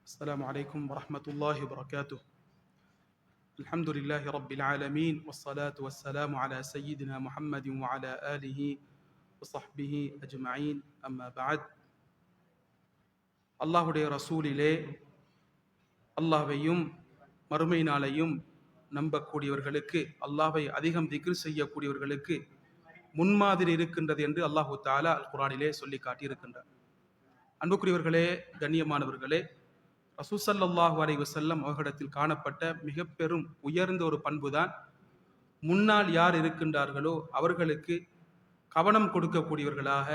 السلام عليكم ورحمة الله وبركاته. الحمد لله رب العالمين والصلاة والسلام على سيدنا محمد وعلى آله وصحبه أجمعين. أما بعد. அல்லாஹுடைய ரசூலிலே அல்லாஹ்வையும் மறுமை நாளையும் நம்பக்கூடியவர்களுக்கு, அல்லாஹ்வை அதிகம் திக்ர் செய்யக்கூடியவர்களுக்கு முன்மாதிரி இருக்கின்றது என்று அல்லாஹு தஆலா அல் குர்ஆனிலே சொல்லி காட்டியிருக்கின்றார். அன்புக்குரியவர்களே, கண்ணியமானவர்களே, ரசூல் ஸல்லல்லாஹு அலைஹி வஸல்லம் அவர்களிடத்தில் காணப்பட்ட மிக பெரும் உயர்ந்த ஒரு பண்புதான் முன்னால் யார் இருக்கின்றார்களோ அவர்களுக்கு கவனம் கொடுக்கக்கூடியவர்களாக,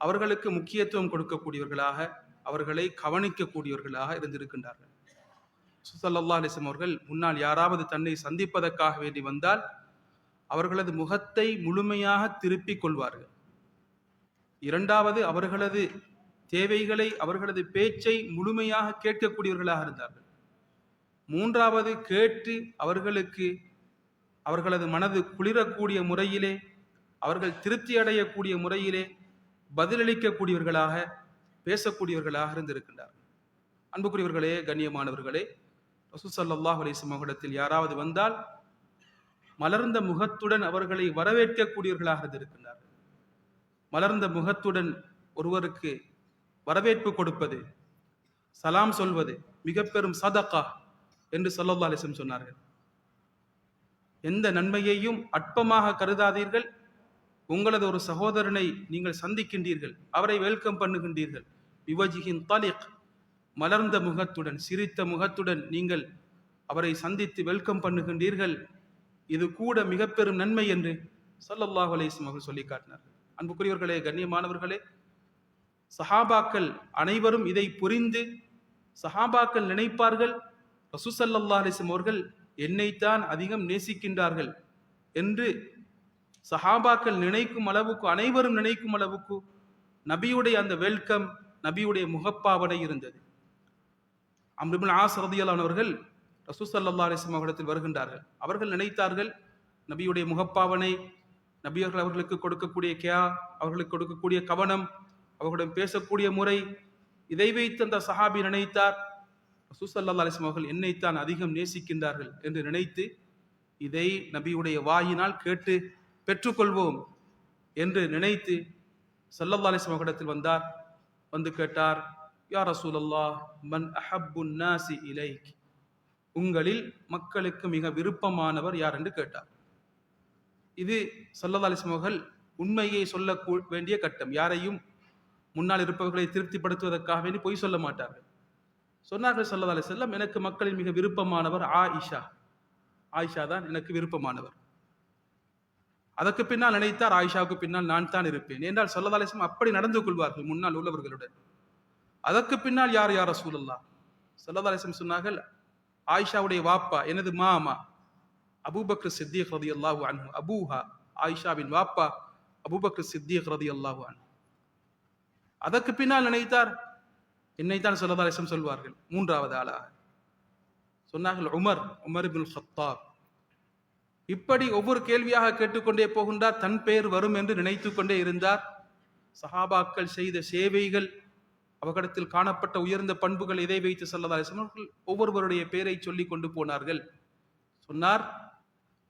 அவர்களுக்கு முக்கியத்துவம் கொடுக்கக்கூடியவர்களாக, அவர்களை கவனிக்கக்கூடியவர்களாக இருந்திருக்கின்றார்கள். ரசூல் ஸல்லல்லாஹு அலைஹி வஸல்லம் அவர்கள் முன்னால் யாராவது தன்னை சந்திப்பதற்காக வேண்டி வந்தால் அவர்களது முகத்தை முழுமையாக திருப்பிக் கொள்வார்கள். இரண்டாவது, அவர்களது தேவைகளை, அவர்களது பேச்சை முழுமையாக கேட்கக்கூடியவர்களாக இருந்தார்கள். மூன்றாவது, கேட்டு அவர்களது மனது குளிரக்கூடிய முறையிலே, அவர்கள் திருப்தி அடையக்கூடிய முறையிலே பதிலளிக்கக்கூடியவர்களாக, பேசக்கூடியவர்களாக இருந்திருக்கின்றார்கள். அன்புக்குரியவர்களே, கண்ணியமானவர்களே, ரசூல் ஸல்லல்லாஹு அலைஹி வஸல்லம் அவர்களிடத்தில் யாராவது வந்தால் மலர்ந்த முகத்துடன் அவர்களை வரவேற்கக்கூடியவர்களாக இருந்திருக்கின்றார்கள். மலர்ந்த முகத்துடன் ஒருவருக்கு வரவேற்பு கொடுப்பது, சலாம் சொல்வது மிக பெரும் சதகா என்று ஸல்லல்லாஹு அலைஹி வஸல்லம் சொன்னார்கள். எந்த நன்மையையும் அற்பமாக கருதாதீர்கள். உங்களது ஒரு சகோதரனை நீங்கள் சந்திக்கின்றீர்கள், அவரை வெல்கம் பண்ணுகின்றீர்கள், விவஜிஹின் தலிக், மலர்ந்த முகத்துடன், சிரித்த முகத்துடன் நீங்கள் அவரை சந்தித்து வெல்கம் பண்ணுகின்றீர்கள், இது கூட மிக பெரும் நன்மை என்று ஸல்லல்லாஹு அலைஹி வஸல்லம் அவர்கள் சொல்லி காட்டினார்கள். அன்புக்குரியவர்களே, கண்ணியமானவர்களே, சஹாபாக்கள் அனைவரும் இதை புரிந்து சஹாபாக்கள் நினைப்பார்கள், ரசூல் ஸல்லல்லாஹு அலைஹி வஸல்லம் அவர்கள் என்னைத்தான் அதிகம் நேசிக்கின்றார்கள் என்று சஹாபாக்கள் நினைக்கும் அளவுக்கு, அனைவரும் நினைக்கும் அளவுக்கு நபியுடைய அந்த வெல்கம், நபியுடைய முகப்பாவனை இருந்தது. அம்ர் இப்னு ஆஸ் ரலியல்லாஹு அன்ஹு அவர்கள் ரசூல் ஸல்லல்லாஹு அலைஹி வஸல்லம் அவர்களிடத்தில் வருகின்றார்கள். அவர்கள் நினைத்தார்கள் நபியுடைய முகப்பாவனை, நபியர்கள் அவர்களுக்கு கொடுக்கக்கூடிய அவர்களுக்கு கொடுக்கக்கூடிய கவனம், அவர்களுடன் பேசக்கூடிய முறை, இதை வைத்து அந்த சஹாபி நினைத்தார் ரசூல் ஸல்லல்லாஹு அலைஹி வஸல்லம் அவர்கள் என்னைத்தான் அதிகம் நேசிக்கின்றார்கள் என்று நினைத்து இதை நபியுடைய வாயினால் கேட்டு பெற்றுக்கொள்வோம் என்று நினைத்து ஸல்லல்லாஹு அலைஹி வஸல்லம் அவர்களிடத்தில் வந்தார். வந்து கேட்டார், யா ரசூலல்லாஹ், மன் அஹப்புன் நாசி இலைக், உங்களில் மக்களுக்கு மிக விருப்பமானவர் யார் என்று கேட்டார். இது ஸல்லல்லாஹு அலைஹி வஸல்லம் அவர்கள் உண்மையை சொல்ல வேண்டிய கட்டம். யாரையும் முன்னால் இருப்பவர்களை திருப்திப்படுத்துவதற்காக வேண்டி பொய் சொல்ல மாட்டார்கள். சொன்னார்கள் ஸல்லல்லாஹு அலைஹி வஸல்லம், எனக்கு மக்களில் மிக விருப்பமானவர் ஆயிஷா, ஆயிஷா தான் எனக்கு விருப்பமானவர். அதற்கு பின்னால் நினைத்தார், ஆயிஷாவுக்கு பின்னால் நான் தான் இருப்பேன் என்றால் ஸல்லல்லாஹு அலைஹி வஸல்லம் அப்படி நடந்து கொள்வார்கள் முன்னால் உள்ளவர்களுடன். அதற்கு பின்னால் யார் யா ரசூலல்லாஹ்? ஸல்லல்லாஹு அலைஹி வஸல்லம் சொன்னார்கள், ஆயிஷாவுடைய வாப்பா, எனது மாமா அபூபக்கர் சித்திக் ரலியல்லாஹு அன்ஹு, அபூஹா, ஆயிஷாவின் வாப்பா அபூபக்கர் சித்திக் ரலியல்லாஹு அன்ஹு. அதற்கு பின்னால் நினைத்தார், என்னைத்தான் ஸல்லல்லாஹு அலைஹி வஸல்லம் சொல்வார்கள். மூன்றாவது ஆளாக சொன்னார்கள் உமர் இப்னுல் கத்தாப். இப்படி ஒவ்வொரு கேள்வியாக கேட்டுக்கொண்டே போகின்றார். தன் பெயர் வரும் என்று நினைத்து கொண்டே இருந்தார். சஹாபாக்கள் செய்த சேவைகள், அவர்களிடத்தில் காணப்பட்ட உயர்ந்த பண்புகள், இதை வைத்து ஸல்லல்லாஹு அலைஹி வஸல்லம் ஒவ்வொருவருடைய பெயரை சொல்லி கொண்டு போனார்கள். சொன்னார்,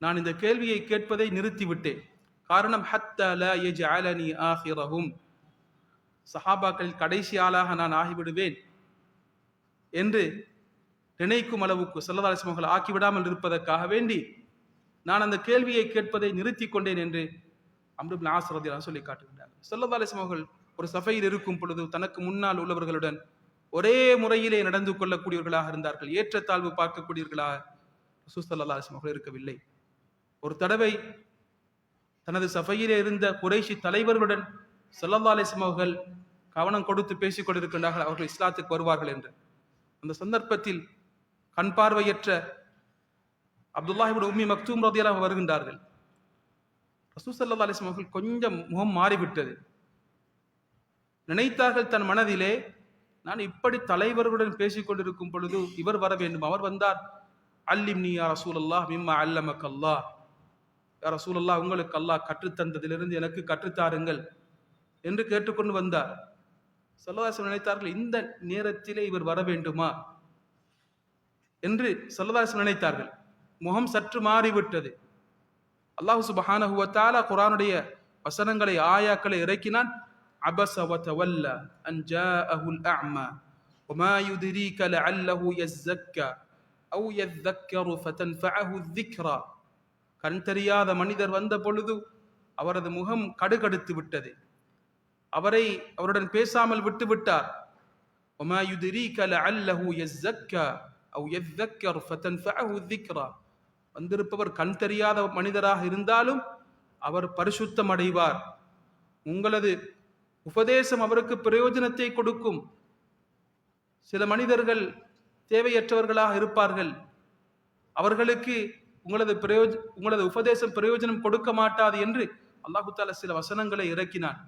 நான் இந்த கேள்வியை கேட்பதை நிறுத்திவிட்டேன். காரணம், ஹத்தா லா யஜ்அலனி ஆகிரஹும், சஹாபாக்கள் கடைசி ஆளாக நான் ஆகிவிடுவேன் என்று நினைக்கும் அளவுக்கு ஸல்லல்லாஹு அலைஹி வஸல்லம் ஆக்கிவிடாமல் இருப்பதற்காக வேண்டி நான் அந்த கேள்வியை கேட்பதை நிறுத்தி கொண்டேன் என்று அம்ர் இப்னு ஆஸ் ரலியல்லாஹு அன்ஹு சொல்லி காட்டுகிறார். ஸல்லல்லாஹு அலைஹி வஸல்லம் ஒரு சஃபையில் இருக்கும் பொழுது தனக்கு முன்னால் உள்ளவர்களுடன் ஒரே முறையிலே நடந்து கொள்ளக்கூடியவர்களாக இருந்தார்கள். ஏற்றத்தாழ்வு பார்க்கக்கூடியவர்களாக ரசூல் ஸல்லல்லாஹு அலைஹி வஸல்லம் இருக்கவில்லை. ஒரு தடவை தனது சஃபையிலே இருந்த குறைஷி தலைவர்களுடன் ஸல்லல்லாஹு அலைஹி வஸல்லம் அவர்கள் கவனம் கொடுத்து பேசிக் கொண்டிருக்கின்றார்கள், அவர்கள் இஸ்லாத்துக்கு வருவார்கள் என்று. அந்த சந்தர்ப்பத்தில் கண் பார்வையற்ற அப்துல்லாஹ் இப்னு உம்மி மக்தூம் ரலியல்லாஹு அன்ஹு வருகின்றார்கள். ரசூல் ஸல்லல்லாஹு அலைஹி வஸல்லம் அவர்கள் கொஞ்சம் முகம் மாறிவிட்டது. நினைத்தார்கள் தன் மனதிலே, நான் இப்படி தலைவர்களுடன் பேசிக் கொண்டிருக்கும் பொழுது இவர் வர வேண்டும். அவர் வந்தார், அல்லிம்னி யா ரசூலல்லாஹ் மிம்மா அல்லமக்கல்லாஹ், யா ரசூலல்லாஹ், உங்களுக்கு அல்லாஹ் கற்றுத்தந்ததிலிருந்து எனக்கு கற்றுத்தாருங்கள் என்று கேட்டுக்கொண்டு வந்தார். ஸல்லல்லாஹு அலைஹி வஸல்லம் நினைத்தார்கள், இந்த நேரத்திலே இவர் வர வேண்டுமா என்று ஸல்லல்லாஹு அலைஹி வஸல்லம் நினைத்தார்கள். முகம் சற்று மாறிவிட்டது. அல்லாஹ் சுப்ஹானஹு வ தஆலா குர்ஆனுடைய வசனங்களை ஆயாக்களை இறக்கினான். அபஸ வ தவல்லா அன் ஜாஅஹுல் அஅமா வமா யுத்ரீக லஅல்லஹு யஸ்ஸக்கா அவ் யذكر فتنفعه الذكرى. கண் தெரியாத மனிதர் வந்த பொழுது அவரது முகம் கடுகடுத்து விட்டது. அவருடன் பேசாமல் விட்டு விட்டார். வமா யுத்ரீக லஅல்லஹு யஸ்ஸக்கா அவ் யذكر فتنفعه الذكرى. வந்திருப்பவர் கண் தெரியாத மனிதராக இருந்தாலும் அவர் பரிசுத்தம் அடைவார். உங்களது உபதேசம் அவருக்கு பிரயோஜனத்தை கொடுக்கும். சில மனிதர்கள் தேவையற்றவர்களாக இருப்பார்கள். அவர்களுக்கு உங்களது உபதேசம் பிரயோஜனம் கொடுக்க மாட்டாது என்று அல்லாஹு தஆலா சில வசனங்களை இறக்கினான்.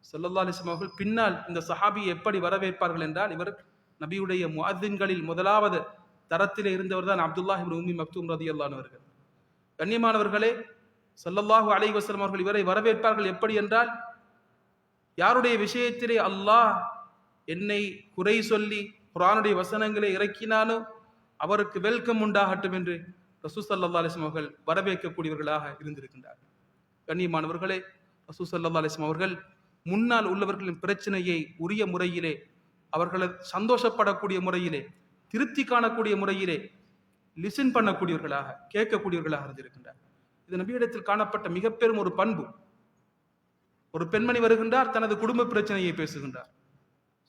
ஸல்லல்லாஹு அலைஹி வஸல்லம் அவர்கள் பின்னால் இந்த சஹாபியை எப்படி வரவேற்பார்கள் என்றால், இவர் நபியுடைய முஅத்தின்களில் முதலாவது தரத்திலே இருந்தவர் தான் அப்துல்லாஹ் இப்னு உம்மி மக்தூம் ரலியல்லாஹு அன்ஹு அவர்கள். கண்ணியமானவர்களே, ஸல்லல்லாஹு அலைஹி வஸல்லம் அவர்கள் இவரை வரவேற்பார்கள் எப்படி என்றால், யாருடைய விஷயத்திலே அல்லாஹ் என்னை குறை சொல்லி குர்ஆனுடைய வசனங்களை இறக்கினானோ அவருக்கு வெல்கம் உண்டாகட்டும் என்று ரசூல் ஸல்லல்லாஹு அலைஹி வஸல்லம் அவர்கள் வரவேற்கக்கூடியவர்களாக இருந்திருக்கின்றார்கள். கண்ணியமானவர்களே, ரசூல் ஸல்லல்லாஹு அலைஹி வஸல்லம் அவர்கள் முன்னால் உள்ளவர்களின் பிரச்சனையை உரிய முறையிலே, அவர்களை சந்தோஷப்படக்கூடிய முறையிலே, திருப்தி காணக்கூடிய முறையிலே லிசன் பண்ணக்கூடியவர்களாக, கேட்கக்கூடியவர்களாக இருந்திருக்கின்றார். இது நபியிடத்தில் காணப்பட்ட மிக பெரும் ஒரு பண்பு. ஒரு பெண்மணி வருகின்றார், தனது குடும்ப பிரச்சனையை பேசுகின்றார்.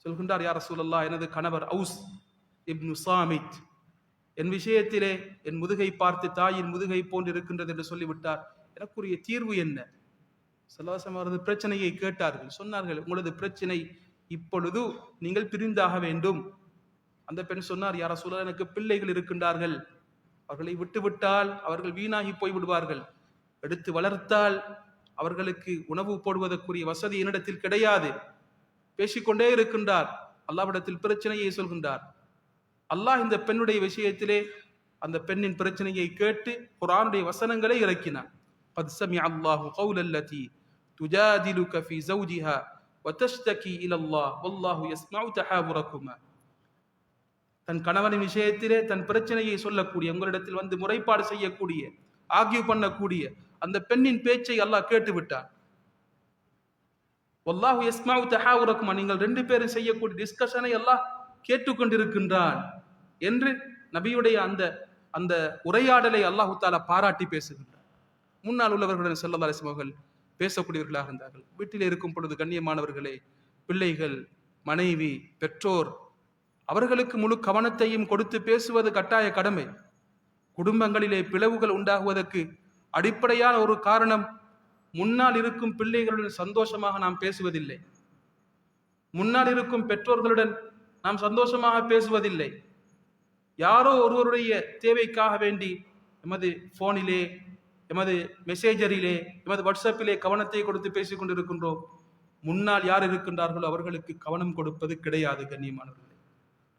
சொல்கின்றார், யா ரசூலல்லாஹ், எனது கணவர் அவுஸ் இப்னு சாமித் என் விஷயத்திலே என் முதுகை பார்த்து தாயின் முதுகை போன்று இருக்கின்றது என்று சொல்லிவிட்டார். எனக்குரிய தீர்வு என்ன? ஸல்லல்லாஹு அலைஹி வஸல்லம் பிரச்சனையை கேட்டார்கள். சொன்னார்கள், உங்களது பிரச்சனை இப்பொழுது நீங்கள் பிரிந்தாக வேண்டும். அந்த பெண் சொன்னார், யா ரசூலல்லாஹ், எனக்கு பிள்ளைகள் இருக்கின்றார்கள். அவர்களை விட்டுவிட்டால் அவர்கள் வீணாகி போய் விடுவார்கள். எடுத்து வளர்த்தால் அவர்களுக்கு உணவு போடுவதற்குரிய வசதி என்னிடத்தில் கிடையாது. பேசிக்கொண்டே இருக்கின்றார். அல்லாஹ்விடத்தில் பிரச்சனையை சொல்கின்றார். அல்லாஹ் இந்த பெண்ணுடைய விஷயத்திலே அந்த பெண்ணின் பிரச்சனையை கேட்டு குர்ஆனுடைய வசனங்களை இறக்கினார். قد سمع الله قول التي تجادلك في زوجها وتشتكي الى الله والله يسمع تحاوركما. தன் கணவனின் விஷயத்திலே தன் பிரச்சனையை சொல்லக்கூடிய, உங்களிடத்தில் வந்து முறைப்பாடு செய்யக்கூடிய, ஆர்கியூ பண்ணக்கூடிய அந்த பெண்ணின் பேச்சை அல்லாஹ் கேட்டு விட்டான். வல்லாஹு யஸ்மஉ தஹாவுரக்குமா, நீங்கள் ரெண்டு பேரும் செய்யக்கூடிய டிஸ்கஷனை அல்லாஹ் கேட்டுக்கொண்டிருக்கின்றான் என்று நபியுடைய அந்த உரையாடலை அல்லாஹு தஆலா பாராட்டி பேசுகின்றார். முன்னால் உள்ளவர்களுடன் ஸல்லல்லாஹு அலைஹி வஸல்லம் அவர்கள் பேசக்கூடியவர்களாக இருந்தார்கள். வீட்டில் இருக்கும் பொழுது கண்ணியமானவர்களே, பிள்ளைகள், மனைவி, பெற்றோர் அவர்களுக்கு முழு கவனத்தையும் கொடுத்து பேசுவது கட்டாய கடமை. குடும்பங்களிலே பிளவுகள் உண்டாகுவதற்கு அடிப்படையான ஒரு காரணம், முன்னால் இருக்கும் பிள்ளைகளுடன் சந்தோஷமாக நாம் பேசுவதில்லை. முன்னால் இருக்கும் பெற்றோர்களுடன் நாம் சந்தோஷமாக பேசுவதில்லை. யாரோ ஒருவருடைய தேவைக்காக வேண்டி எமது போனிலே, எமது மெசேஜரிலே, எமது வாட்ஸ்அப்பிலே கவனத்தை கொடுத்து பேசிக் கொண்டிருக்கின்றோம். முன்னால் யார் இருக்கின்றார்களோ அவர்களுக்கு கவனம் கொடுப்பது கிடையாது. கண்ணியமானவர்களே,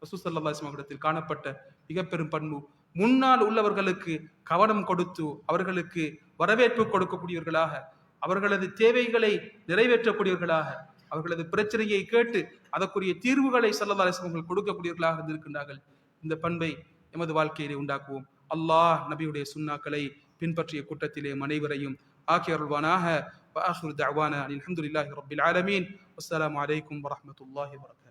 ரசூல் ஸல்லல்லாஹு அலைஹி வஸல்லம் காணப்பட்ட மிக பெரும் பண்பு, முன்னால் உள்ளவர்களுக்கு கவனம் கொடுத்து அவர்களுக்கு வரவேற்பு கொடுக்கக்கூடியவர்களாக, அவர்களது தேவைகளை நிறைவேற்றக்கூடியவர்களாக, அவர்களது பிரச்சனையை கேட்டு அதற்குரிய தீர்வுகளை ஸல்லல்லாஹு அலைஹி வஸல்லம் கொடுக்கக்கூடியவர்களாக இருந்திருக்கின்றார்கள். இந்த பண்பை எமது வாழ்க்கையிலே உண்டாக்குவோம். அல்லாஹ் நபியுடைய சுன்னாக்களை பின்பற்றிய கூட்டத்திலே அனைவரையும் ஆக்கி அருள்வானாக. வஆகிரு தஅவானா அல்ஹம்துலில்லாஹி ரப்பில் ஆலமீன். வஸ்ஸலாமு அலைக்கும் வரஹ்மத்துல்லாஹி வபரகாத்துஹு.